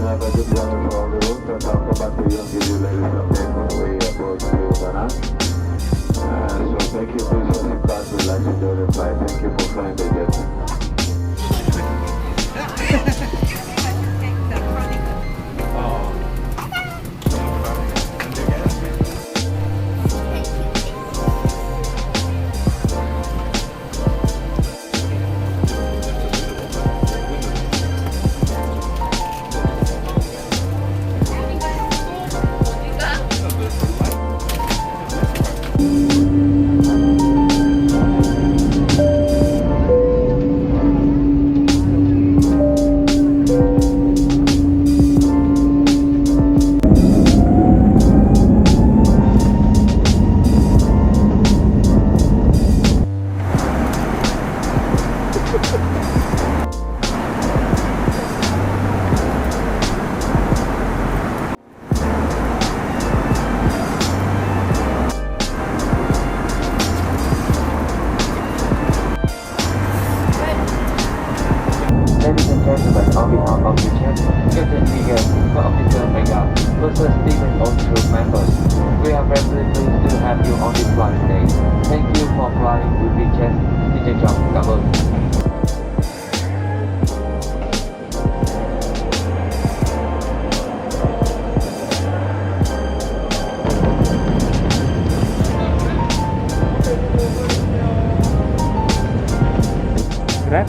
have a good weather for all the routes, and I'll come back to you and give you latest update when we approach to Danang. So thank you, please for the class, relax, enjoy the flight. Thank you for flying the jet. Ladies and gentlemen, on behalf of the chairman, Captain Miguel, Officer Mega, Closer Stephen all crew members, we are very pleased to have you on this flight today. Thank you for flying with the jet. DJ John, cảm ơn. Grab.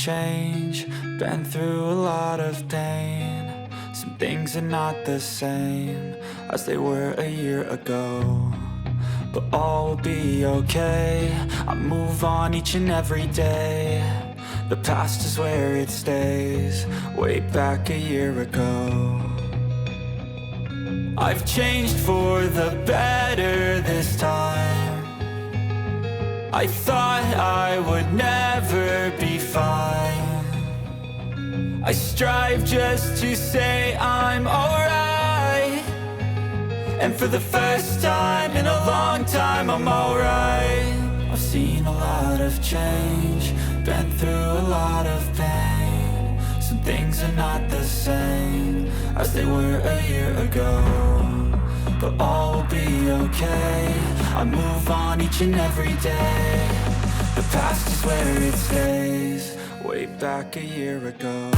change, been through a lot of pain. Some things are not the same as they were a year ago, but all will be okay. I move on each and every day. The past is where it stays, way back a year ago. I've changed for the better this time. I thought I would never be fine. I strive just to say I'm alright, and for the first time in a long time I'm alright. I've seen a lot of change, been through a lot of pain. Some things are not the same as they were a year ago, but all will be okay. I move on each and every day. The past is where it stays, way back a year ago.